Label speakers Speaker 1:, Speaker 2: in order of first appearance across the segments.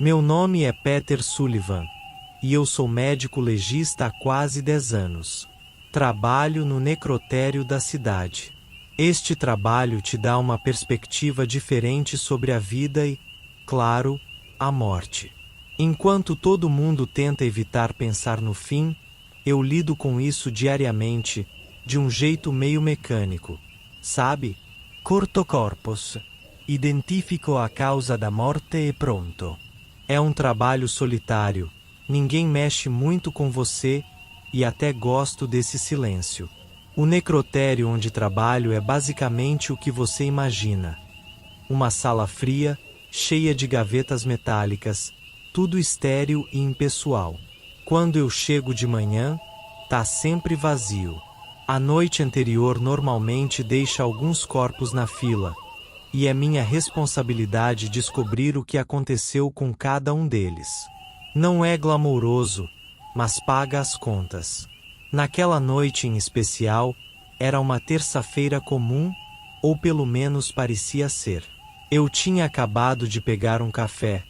Speaker 1: Meu nome é Peter Sullivan, e eu sou médico legista há quase 10 anos. Trabalho no necrotério da cidade. Este trabalho te dá uma perspectiva diferente sobre a vida e, claro, a morte. Enquanto todo mundo tenta evitar pensar no fim, eu lido com isso diariamente, de um jeito meio mecânico. Sabe? Corto corpus. Identifico a causa da morte e pronto. É um trabalho solitário, ninguém mexe muito com você, e até gosto desse silêncio. O necrotério onde trabalho é basicamente o que você imagina. Uma sala fria, cheia de gavetas metálicas, tudo estéril e impessoal. Quando eu chego de manhã, tá sempre vazio. A noite anterior normalmente deixa alguns corpos na fila, e é minha responsabilidade descobrir o que aconteceu com cada um deles. Não é glamouroso, mas paga as contas. Naquela noite em especial, era uma terça-feira comum, ou pelo menos parecia ser. Eu tinha acabado de pegar um café,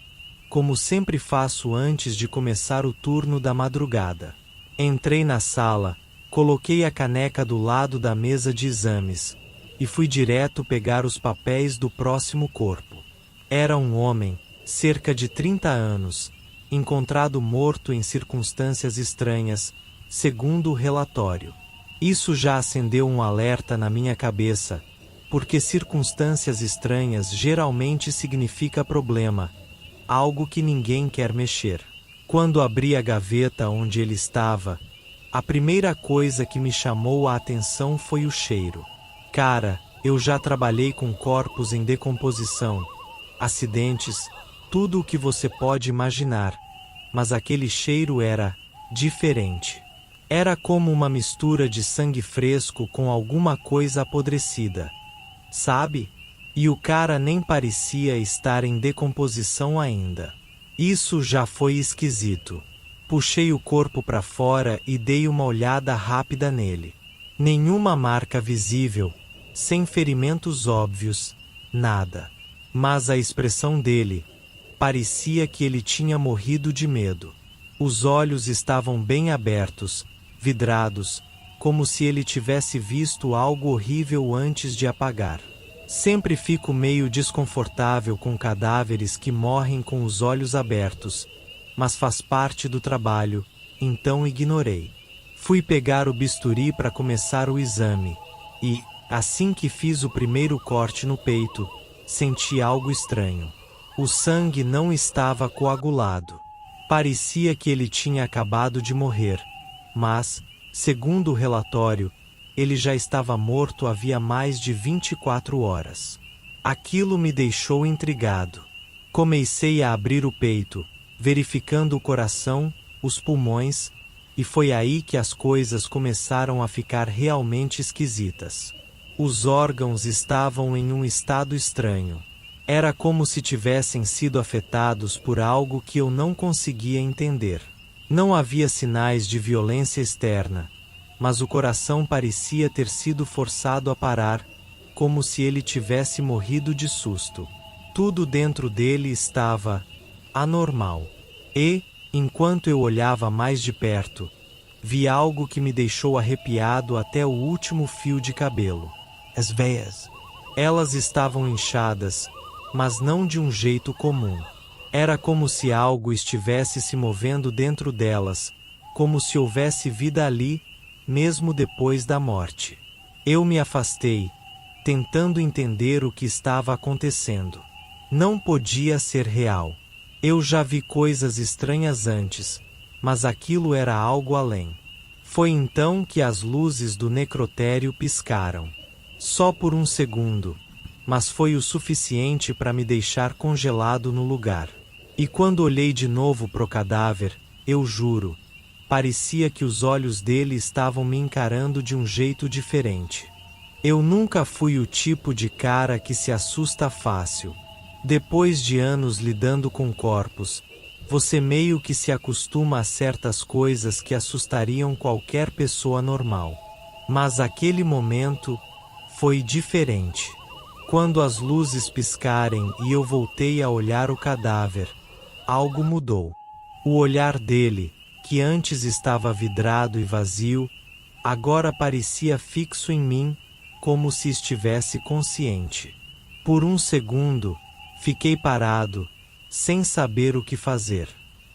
Speaker 1: como sempre faço antes de começar o turno da madrugada. Entrei na sala, coloquei a caneca do lado da mesa de exames, e fui direto pegar os papéis do próximo corpo. Era um homem, cerca de 30 anos, encontrado morto em circunstâncias estranhas, segundo o relatório. Isso já acendeu um alerta na minha cabeça, porque circunstâncias estranhas geralmente significa problema, algo que ninguém quer mexer. Quando abri a gaveta onde ele estava, a primeira coisa que me chamou a atenção foi o cheiro. Cara, eu já trabalhei com corpos em decomposição, acidentes, tudo o que você pode imaginar, mas aquele cheiro era diferente. Era como uma mistura de sangue fresco com alguma coisa apodrecida, sabe? E o cara nem parecia estar em decomposição ainda. Isso já foi esquisito. Puxei o corpo para fora e dei uma olhada rápida nele. Nenhuma marca visível, sem ferimentos óbvios, nada. Mas a expressão dele, parecia que ele tinha morrido de medo. Os olhos estavam bem abertos, vidrados, como se ele tivesse visto algo horrível antes de apagar. Sempre fico meio desconfortável com cadáveres que morrem com os olhos abertos, mas faz parte do trabalho, então ignorei. Fui pegar o bisturi para começar o exame, e, assim que fiz o primeiro corte no peito, senti algo estranho. O sangue não estava coagulado. Parecia que ele tinha acabado de morrer, mas, segundo o relatório, ele já estava morto havia mais de 24 horas. Aquilo me deixou intrigado. Comecei a abrir o peito, verificando o coração, os pulmões, e foi aí que as coisas começaram a ficar realmente esquisitas. Os órgãos estavam em um estado estranho. Era como se tivessem sido afetados por algo que eu não conseguia entender. Não havia sinais de violência externa, mas o coração parecia ter sido forçado a parar, como se ele tivesse morrido de susto. Tudo dentro dele estava anormal. E, enquanto eu olhava mais de perto, vi algo que me deixou arrepiado até o último fio de cabelo. As veias. Elas estavam inchadas, mas não de um jeito comum. Era como se algo estivesse se movendo dentro delas, como se houvesse vida ali, mesmo depois da morte. Eu me afastei, tentando entender o que estava acontecendo. Não podia ser real. Eu já vi coisas estranhas antes, mas aquilo era algo além. Foi então que as luzes do necrotério piscaram. Só por um segundo, mas foi o suficiente para me deixar congelado no lugar. E quando olhei de novo pro cadáver, eu juro, parecia que os olhos dele estavam me encarando de um jeito diferente. Eu nunca fui o tipo de cara que se assusta fácil. Depois de anos lidando com corpos, você meio que se acostuma a certas coisas que assustariam qualquer pessoa normal. Mas aquele momento foi diferente. Quando as luzes piscarem e eu voltei a olhar o cadáver, Algo mudou. O olhar dele, que antes estava vidrado e vazio, agora parecia fixo em mim, como se estivesse consciente. Por um segundo, fiquei parado, sem saber o que fazer.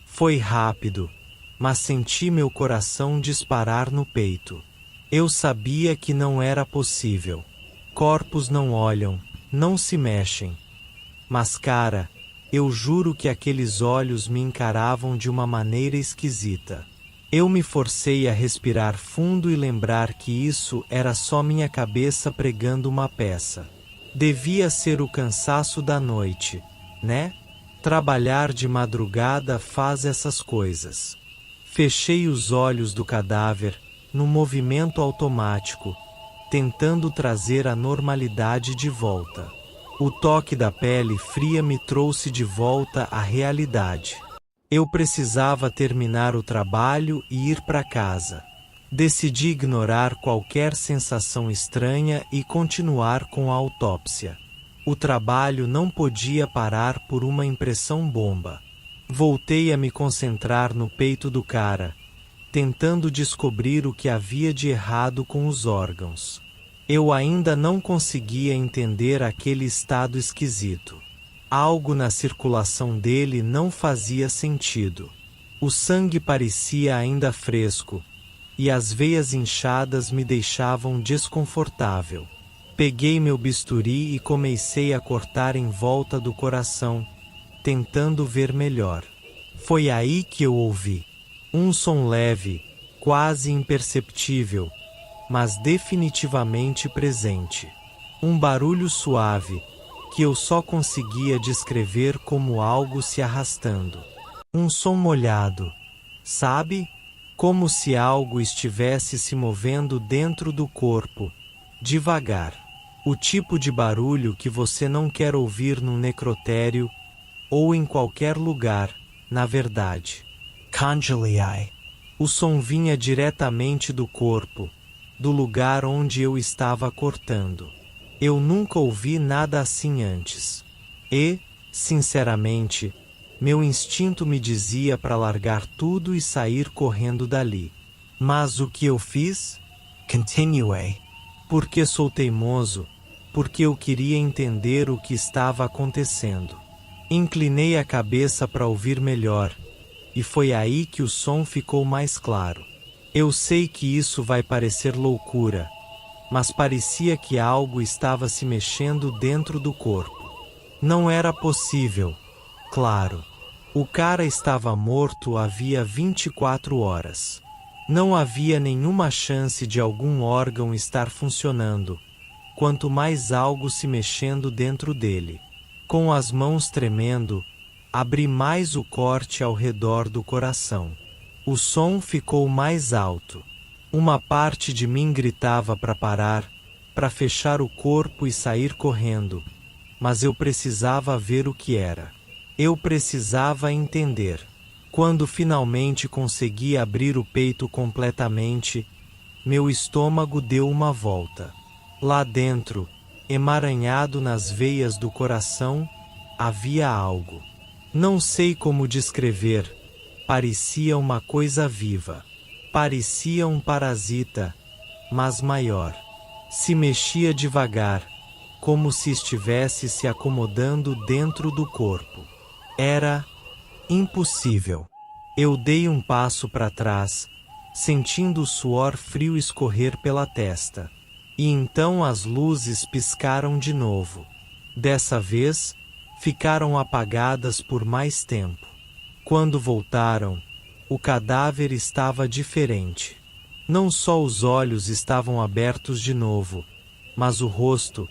Speaker 1: Foi rápido, mas senti meu coração disparar no peito. Eu sabia que não era possível. Corpos não olham, não se mexem. Mas cara, eu juro que aqueles olhos me encaravam de uma maneira esquisita. Eu me forcei a respirar fundo e lembrar que isso era só minha cabeça pregando uma peça. Devia ser o cansaço da noite, né? Trabalhar de madrugada faz essas coisas. Fechei os olhos do cadáver, no movimento automático, tentando trazer a normalidade de volta. O toque da pele fria me trouxe de volta à realidade. Eu precisava terminar o trabalho e ir para casa. Decidi ignorar qualquer sensação estranha e continuar com a autópsia. O trabalho não podia parar por uma impressão bomba. Voltei a me concentrar no peito do cara, tentando descobrir o que havia de errado com os órgãos. Eu ainda não conseguia entender aquele estado esquisito. Algo na circulação dele não fazia sentido. O sangue parecia ainda fresco, e as veias inchadas me deixavam desconfortável. Peguei meu bisturi e comecei a cortar em volta do coração, tentando ver melhor. Foi aí que eu ouvi um som leve, quase imperceptível, mas definitivamente presente. Um barulho suave, que eu só conseguia descrever como algo se arrastando. Um som molhado, sabe? Como se algo estivesse se movendo dentro do corpo, devagar. O tipo de barulho que você não quer ouvir num necrotério, ou em qualquer lugar, na verdade. Congeliai. O som vinha diretamente do corpo, do lugar onde eu estava cortando. Eu nunca ouvi nada assim antes. E, sinceramente, meu instinto me dizia para largar tudo e sair correndo dali. Mas o que eu fiz? Continuei. Porque sou teimoso, porque eu queria entender o que estava acontecendo. Inclinei a cabeça para ouvir melhor, e foi aí que o som ficou mais claro. Eu sei que isso vai parecer loucura, mas parecia que algo estava se mexendo dentro do corpo. Não era possível, claro. O cara estava morto havia 24 horas. Não havia nenhuma chance de algum órgão estar funcionando, quanto mais algo se mexendo dentro dele. Com as mãos tremendo, abri mais o corte ao redor do coração. O som ficou mais alto. Uma parte de mim gritava para parar, para fechar o corpo e sair correndo, mas eu precisava ver o que era. Eu precisava entender. Quando finalmente consegui abrir o peito completamente, meu estômago deu uma volta. Lá dentro, emaranhado nas veias do coração, havia algo. Não sei como descrever. Parecia uma coisa viva. Parecia um parasita, mas maior. Se mexia devagar, como se estivesse se acomodando dentro do corpo. Era impossível. Eu dei um passo para trás, sentindo o suor frio escorrer pela testa. E então as luzes piscaram de novo. Dessa vez, ficaram apagadas por mais tempo. Quando voltaram, o cadáver estava diferente. Não só os olhos estavam abertos de novo, mas o rosto,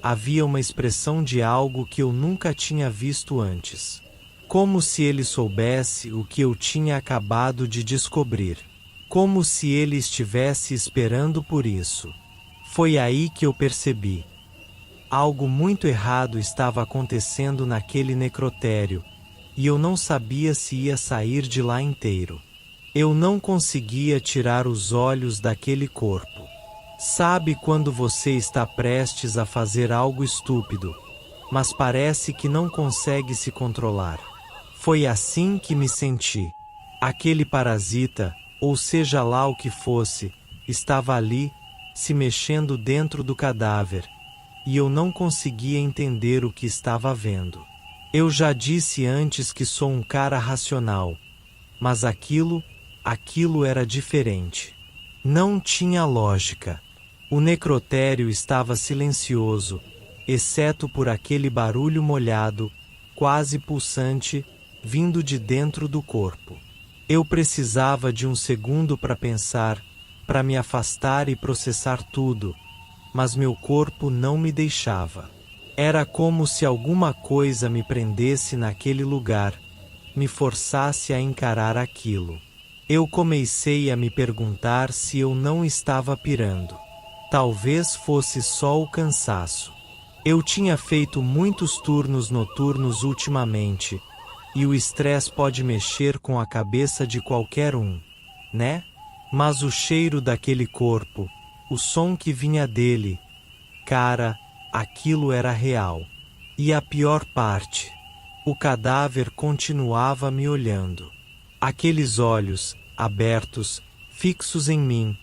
Speaker 1: havia uma expressão de algo que eu nunca tinha visto antes. Como se ele soubesse o que eu tinha acabado de descobrir. Como se ele estivesse esperando por isso. Foi aí que eu percebi. Algo muito errado estava acontecendo naquele necrotério, e eu não sabia se ia sair de lá inteiro. Eu não conseguia tirar os olhos daquele corpo. Sabe quando você está prestes a fazer algo estúpido, mas parece que não consegue se controlar? Foi assim que me senti. Aquele parasita, ou seja lá o que fosse, estava ali, se mexendo dentro do cadáver, e eu não conseguia entender o que estava vendo. Eu já disse antes que sou um cara racional, mas aquilo era diferente. Não tinha lógica. O necrotério estava silencioso, exceto por aquele barulho molhado, quase pulsante, vindo de dentro do corpo. Eu precisava de um segundo para pensar, para me afastar e processar tudo, mas meu corpo não me deixava. Era como se alguma coisa me prendesse naquele lugar, me forçasse a encarar aquilo. Eu comecei a me perguntar se eu não estava pirando. Talvez fosse só o cansaço. Eu tinha feito muitos turnos noturnos ultimamente, e o estresse pode mexer com a cabeça de qualquer um, né? Mas o cheiro daquele corpo, o som que vinha dele, cara, aquilo era real. E a pior parte, o cadáver continuava me olhando. Aqueles olhos, abertos, fixos em mim,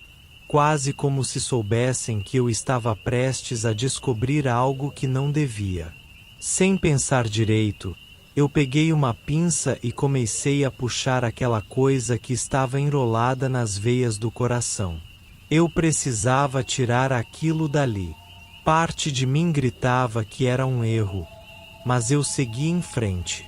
Speaker 1: quase como se soubessem que eu estava prestes a descobrir algo que não devia. Sem pensar direito, eu peguei uma pinça e comecei a puxar aquela coisa que estava enrolada nas veias do coração. Eu precisava tirar aquilo dali. Parte de mim gritava que era um erro, mas eu segui em frente.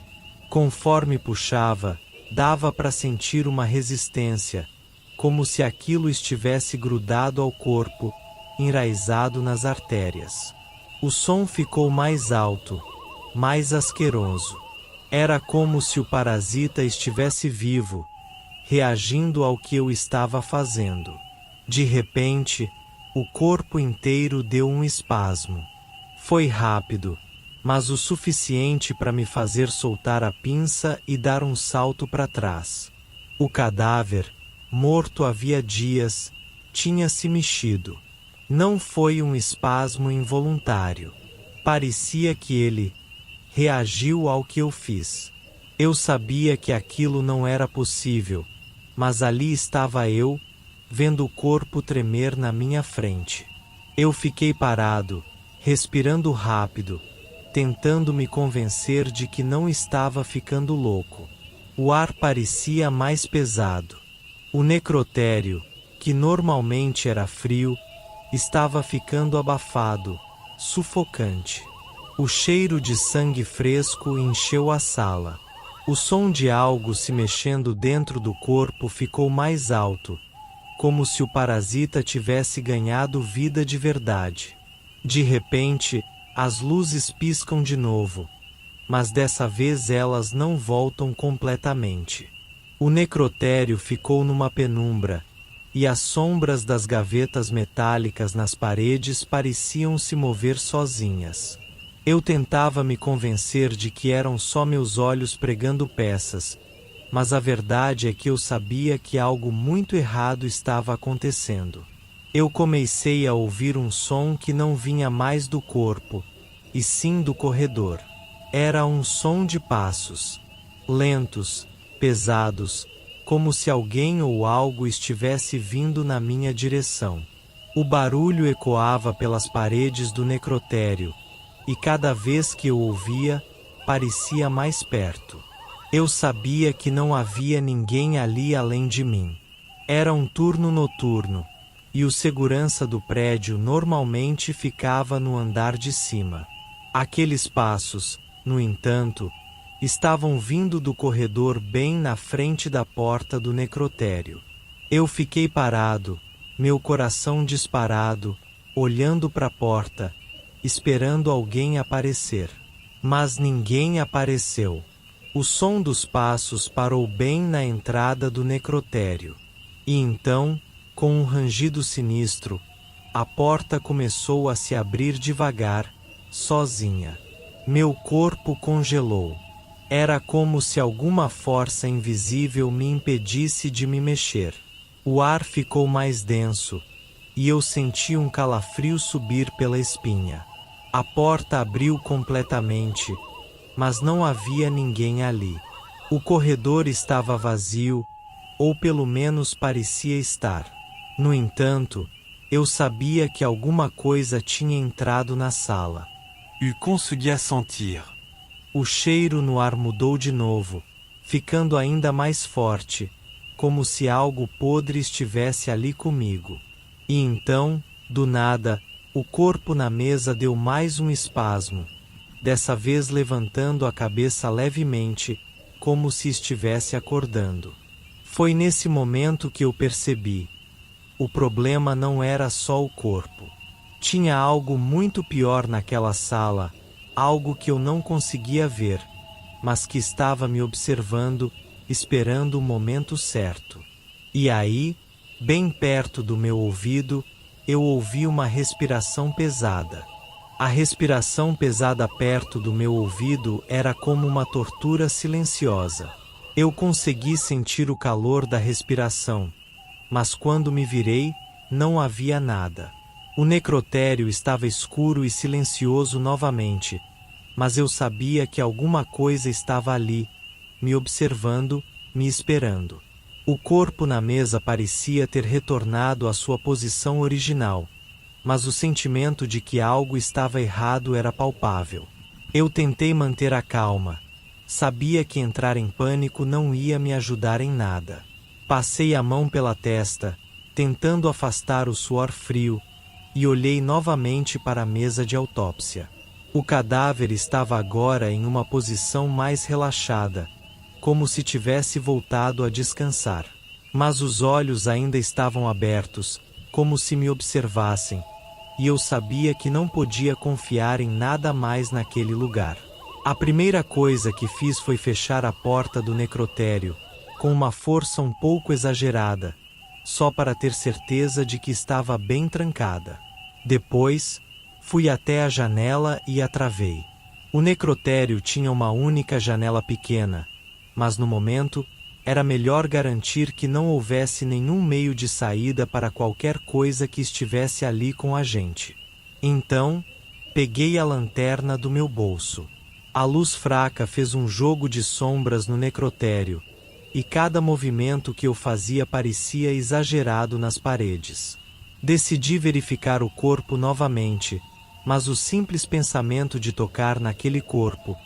Speaker 1: Conforme puxava, dava para sentir uma resistência, como se aquilo estivesse grudado ao corpo, enraizado nas artérias. O som ficou mais alto, mais asqueroso. Era como se o parasita estivesse vivo, reagindo ao que eu estava fazendo. De repente, o corpo inteiro deu um espasmo. Foi rápido, mas o suficiente para me fazer soltar a pinça e dar um salto para trás. O cadáver, morto havia dias, tinha se mexido. Não foi um espasmo involuntário. Parecia que ele reagiu ao que eu fiz. Eu sabia que aquilo não era possível, mas ali estava eu, vendo o corpo tremer na minha frente. Eu fiquei parado, respirando rápido, tentando me convencer de que não estava ficando louco. O ar parecia mais pesado. O necrotério, que normalmente era frio, estava ficando abafado, sufocante. O cheiro de sangue fresco encheu a sala. O som de algo se mexendo dentro do corpo ficou mais alto, como se o parasita tivesse ganhado vida de verdade. De repente, as luzes piscam de novo, mas dessa vez elas não voltam completamente. O necrotério ficou numa penumbra, e as sombras das gavetas metálicas nas paredes pareciam se mover sozinhas. Eu tentava me convencer de que eram só meus olhos pregando peças, mas a verdade é que eu sabia que algo muito errado estava acontecendo. Eu comecei a ouvir um som que não vinha mais do corpo, e sim do corredor. Era um som de passos, lentos, pesados, como se alguém ou algo estivesse vindo na minha direção. O barulho ecoava pelas paredes do necrotério, e cada vez que eu ouvia, parecia mais perto. Eu sabia que não havia ninguém ali além de mim. Era um turno noturno, e o segurança do prédio normalmente ficava no andar de cima. Aqueles passos, no entanto, estavam vindo do corredor bem na frente da porta do necrotério. Eu fiquei parado, meu coração disparado, olhando para a porta, esperando alguém aparecer. Mas ninguém apareceu. O som dos passos parou bem na entrada do necrotério. E então, com um rangido sinistro, a porta começou a se abrir devagar, sozinha. Meu corpo congelou. Era como se alguma força invisível me impedisse de me mexer. O ar ficou mais denso, e eu senti um calafrio subir pela espinha. A porta abriu completamente, mas não havia ninguém ali. O corredor estava vazio, ou pelo menos parecia estar. No entanto, eu sabia que alguma coisa tinha entrado na sala.
Speaker 2: Eut conseguia sentir.
Speaker 1: O cheiro no ar mudou de novo, ficando ainda mais forte, como se algo podre estivesse ali comigo. E então, do nada, o corpo na mesa deu mais um espasmo, dessa vez levantando a cabeça levemente, como se estivesse acordando. Foi nesse momento que eu percebi. O problema não era só o corpo. Tinha algo muito pior naquela sala, algo que eu não conseguia ver, mas que estava me observando, esperando o momento certo. E aí, bem perto do meu ouvido, eu ouvi uma respiração pesada. A respiração pesada perto do meu ouvido era como uma tortura silenciosa. Eu consegui sentir o calor da respiração, mas quando me virei, não havia nada. O necrotério estava escuro e silencioso novamente, mas eu sabia que alguma coisa estava ali, me observando, me esperando. O corpo na mesa parecia ter retornado à sua posição original, mas o sentimento de que algo estava errado era palpável. Eu tentei manter a calma. Sabia que entrar em pânico não ia me ajudar em nada. Passei a mão pela testa, tentando afastar o suor frio, e olhei novamente para a mesa de autópsia. O cadáver estava agora em uma posição mais relaxada, como se tivesse voltado a descansar. Mas os olhos ainda estavam abertos, como se me observassem, e eu sabia que não podia confiar em nada mais naquele lugar. A primeira coisa que fiz foi fechar a porta do necrotério, com uma força um pouco exagerada, só para ter certeza de que estava bem trancada. Depois, fui até a janela e a travei. O necrotério tinha uma única janela pequena, mas no momento, era melhor garantir que não houvesse nenhum meio de saída para qualquer coisa que estivesse ali com a gente. Então, peguei a lanterna do meu bolso. A luz fraca fez um jogo de sombras no necrotério, e cada movimento que eu fazia parecia exagerado nas paredes. Decidi verificar o corpo novamente, mas o simples pensamento de tocar naquele corpo,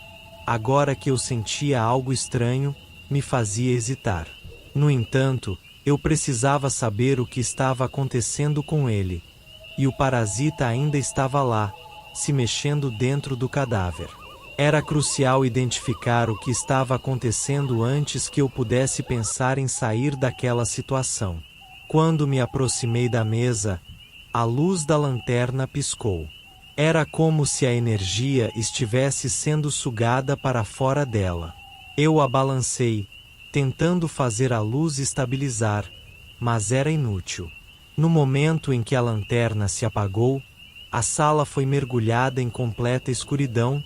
Speaker 1: agora que eu sentia algo estranho, me fazia hesitar. No entanto, eu precisava saber o que estava acontecendo com ele, e o parasita ainda estava lá, se mexendo dentro do cadáver. Era crucial identificar o que estava acontecendo antes que eu pudesse pensar em sair daquela situação. Quando me aproximei da mesa, a luz da lanterna piscou. Era como se a energia estivesse sendo sugada para fora dela. Eu a balancei, tentando fazer a luz estabilizar, mas era inútil. No momento em que a lanterna se apagou, a sala foi mergulhada em completa escuridão,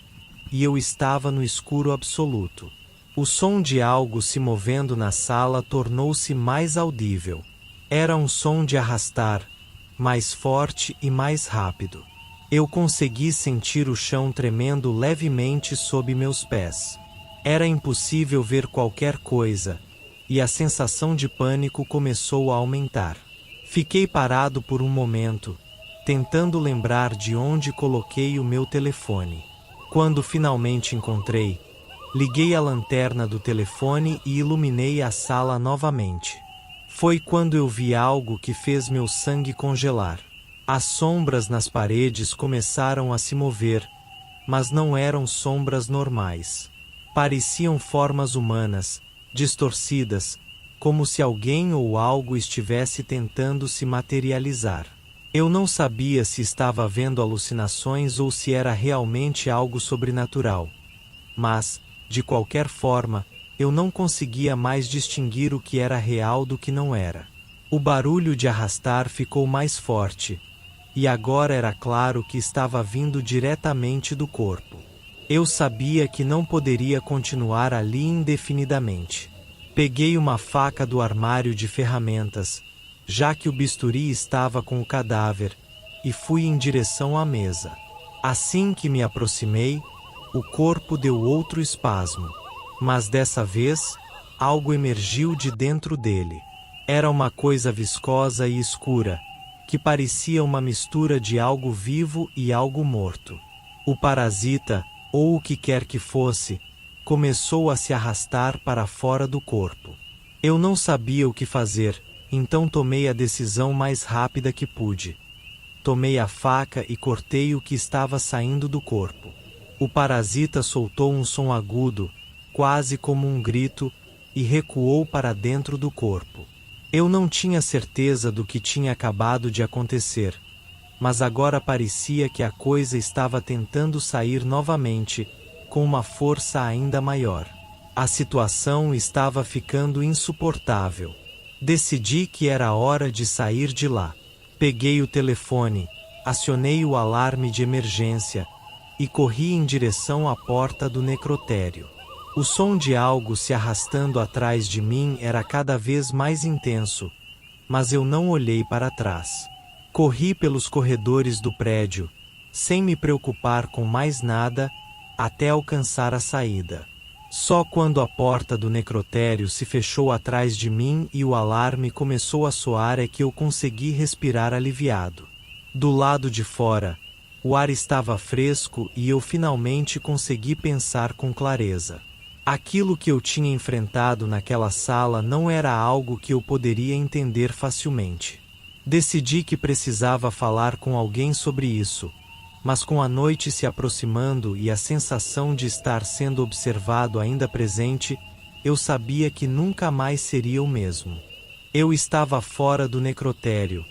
Speaker 1: e eu estava no escuro absoluto. O som de algo se movendo na sala tornou-se mais audível. Era um som de arrastar, mais forte e mais rápido. Eu consegui sentir o chão tremendo levemente sob meus pés. Era impossível ver qualquer coisa, e a sensação de pânico começou a aumentar. Fiquei parado por um momento, tentando lembrar de onde coloquei o meu telefone. Quando finalmente encontrei, liguei a lanterna do telefone e iluminei a sala novamente. Foi quando eu vi algo que fez meu sangue congelar. As sombras nas paredes começaram a se mover, mas não eram sombras normais. Pareciam formas humanas, distorcidas, como se alguém ou algo estivesse tentando se materializar. Eu não sabia se estava vendo alucinações ou se era realmente algo sobrenatural. Mas, de qualquer forma, eu não conseguia mais distinguir o que era real do que não era. O barulho de arrastar ficou mais forte, e agora era claro que estava vindo diretamente do corpo. Eu sabia que não poderia continuar ali indefinidamente. Peguei uma faca do armário de ferramentas, já que o bisturi estava com o cadáver, e fui em direção à mesa. Assim que me aproximei, o corpo deu outro espasmo, Mas dessa vez, algo emergiu de dentro dele. Era uma coisa viscosa e escura, que parecia uma mistura de algo vivo e algo morto. O parasita, ou o que quer que fosse, começou a se arrastar para fora do corpo. Eu não sabia o que fazer, então tomei a decisão mais rápida que pude. Tomei a faca e cortei o que estava saindo do corpo. O parasita soltou um som agudo, quase como um grito, e recuou para dentro do corpo. Eu não tinha certeza do que tinha acabado de acontecer, mas agora parecia que a coisa estava tentando sair novamente, com uma força ainda maior. A situação estava ficando insuportável. Decidi que era hora de sair de lá. Peguei o telefone, acionei o alarme de emergência e corri em direção à porta do necrotério. O som de algo se arrastando atrás de mim era cada vez mais intenso, mas eu não olhei para trás. Corri pelos corredores do prédio, sem me preocupar com mais nada, até alcançar a saída. Só quando a porta do necrotério se fechou atrás de mim e o alarme começou a soar é que eu consegui respirar aliviado. Do lado de fora, o ar estava fresco e eu finalmente consegui pensar com clareza. Aquilo que eu tinha enfrentado naquela sala não era algo que eu poderia entender facilmente. Decidi que precisava falar com alguém sobre isso, mas com a noite se aproximando e a sensação de estar sendo observado ainda presente, eu sabia que nunca mais seria o mesmo. Eu estava fora do necrotério,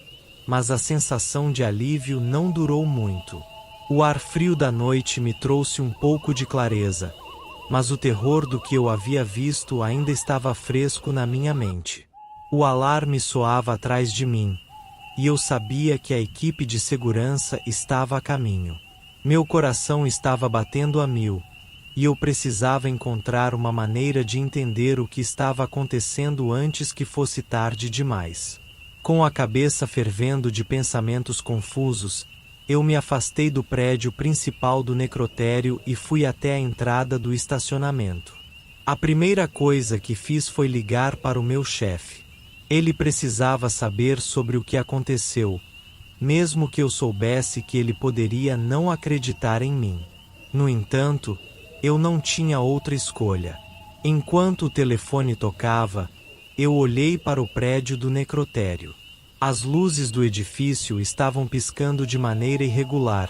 Speaker 1: mas a sensação de alívio não durou muito. O ar frio da noite me trouxe um pouco de clareza, mas o terror do que eu havia visto ainda estava fresco na minha mente. O alarme soava atrás de mim, e eu sabia que a equipe de segurança estava a caminho. Meu coração estava batendo a mil, e eu precisava encontrar uma maneira de entender o que estava acontecendo antes que fosse tarde demais. Com a cabeça fervendo de pensamentos confusos, eu me afastei do prédio principal do necrotério e fui até a entrada do estacionamento. A primeira coisa que fiz foi ligar para o meu chefe. Ele precisava saber sobre o que aconteceu, mesmo que eu soubesse que ele poderia não acreditar em mim. No entanto, eu não tinha outra escolha. Enquanto o telefone tocava, eu olhei para o prédio do necrotério. As luzes do edifício estavam piscando de maneira irregular,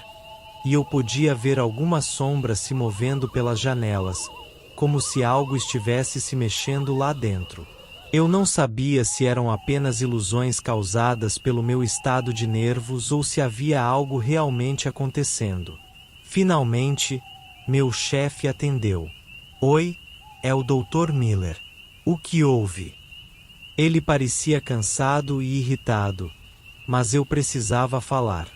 Speaker 1: e eu podia ver algumas sombras se movendo pelas janelas, como se algo estivesse se mexendo lá dentro. Eu não sabia se eram apenas ilusões causadas pelo meu estado de nervos ou se havia algo realmente acontecendo. Finalmente, meu chefe atendeu. Oi, é o Dr. Miller. O que houve? Ele parecia cansado e irritado, mas eu precisava falar.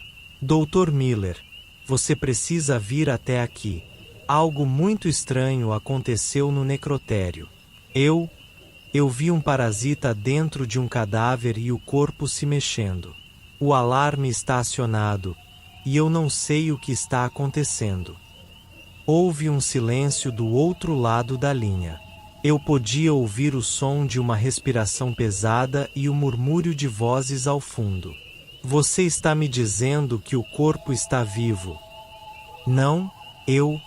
Speaker 1: Dr. Miller, você precisa vir até aqui. Algo muito estranho aconteceu no necrotério. Eu vi um parasita dentro de um cadáver e o corpo se mexendo. O alarme está acionado, e eu não sei o que está acontecendo. Houve um silêncio do outro lado da linha. Eu podia ouvir o som de uma respiração pesada e o murmúrio de vozes ao fundo. Você está me dizendo que o corpo está vivo? Não, eu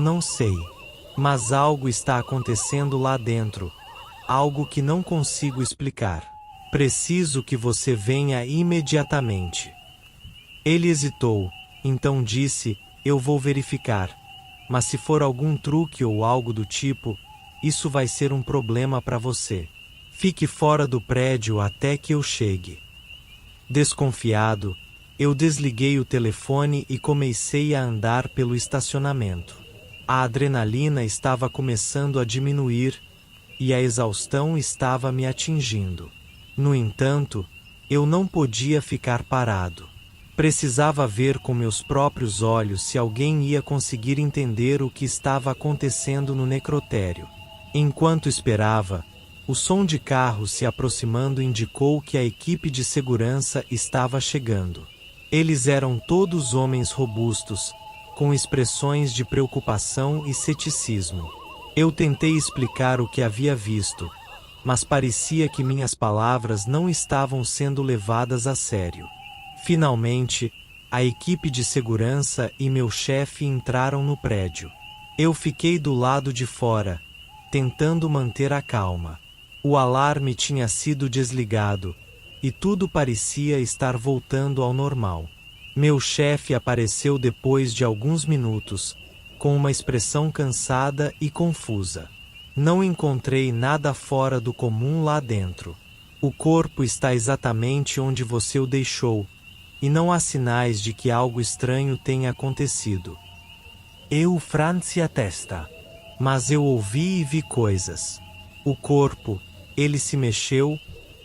Speaker 1: não sei. Mas algo está acontecendo lá dentro. Algo que não consigo explicar. Preciso que você venha imediatamente. Ele hesitou, então disse, eu vou verificar. Mas se for algum truque ou algo do tipo, isso vai ser um problema para você. Fique fora do prédio até que eu chegue. Desconfiado, eu desliguei o telefone e comecei a andar pelo estacionamento. A adrenalina estava começando a diminuir e a exaustão estava me atingindo. No entanto, eu não podia ficar parado. Precisava ver com meus próprios olhos se alguém ia conseguir entender o que estava acontecendo no necrotério. Enquanto esperava, o som de carros se aproximando indicou que a equipe de segurança estava chegando. Eles eram todos homens robustos, com expressões de preocupação e ceticismo. Eu tentei explicar o que havia visto, mas parecia que minhas palavras não estavam sendo levadas a sério. Finalmente, a equipe de segurança e meu chefe entraram no prédio. Eu fiquei do lado de fora, tentando manter a calma. O alarme tinha sido desligado, e tudo parecia estar voltando ao normal. Meu chefe apareceu depois de alguns minutos, com uma expressão cansada e confusa. Não encontrei nada fora do comum lá dentro. O corpo está exatamente onde você o deixou, e não há sinais de que algo estranho tenha acontecido. Eu franzi a testa. Mas eu ouvi e vi coisas. O corpo, ele se mexeu,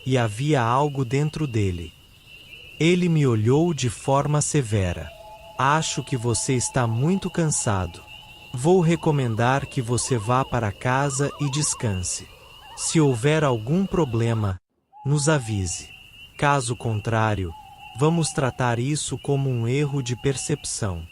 Speaker 1: e havia algo dentro dele. Ele me olhou de forma severa. Acho que você está muito cansado. Vou recomendar que você vá para casa e descanse. Se houver algum problema, nos avise. Caso contrário, vamos tratar isso como um erro de percepção.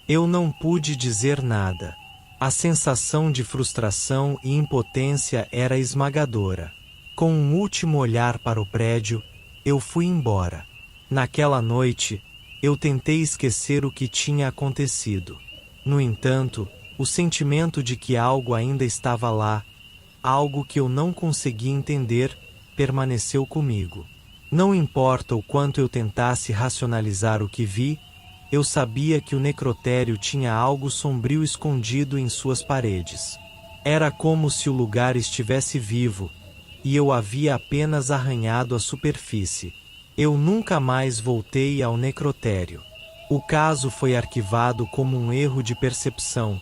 Speaker 1: Eu não pude dizer nada. A sensação de frustração e impotência era esmagadora. Com um último olhar para o prédio, eu fui embora. Naquela noite, eu tentei esquecer o que tinha acontecido. No entanto, o sentimento de que algo ainda estava lá, algo que eu não conseguia entender, permaneceu comigo. Não importa o quanto eu tentasse racionalizar o que vi, eu sabia que o necrotério tinha algo sombrio escondido em suas paredes. Era como se o lugar estivesse vivo, e eu havia apenas arranhado a superfície. Eu nunca mais voltei ao necrotério. O caso foi arquivado como um erro de percepção,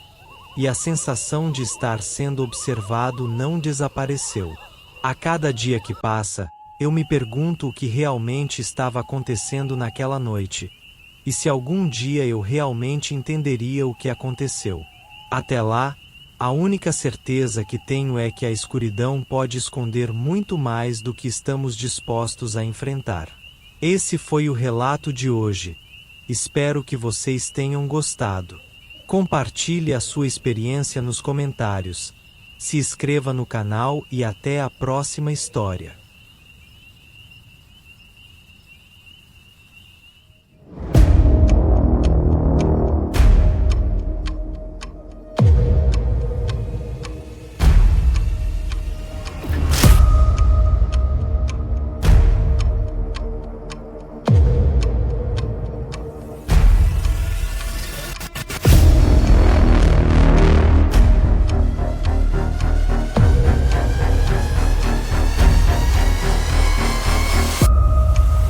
Speaker 1: e a sensação de estar sendo observado não desapareceu. A cada dia que passa, eu me pergunto o que realmente estava acontecendo naquela noite, e se algum dia eu realmente entenderia o que aconteceu. Até lá, a única certeza que tenho é que a escuridão pode esconder muito mais do que estamos dispostos a enfrentar. Esse foi o relato de hoje. Espero que vocês tenham gostado. Compartilhe a sua experiência nos comentários. Se inscreva no canal e até a próxima história.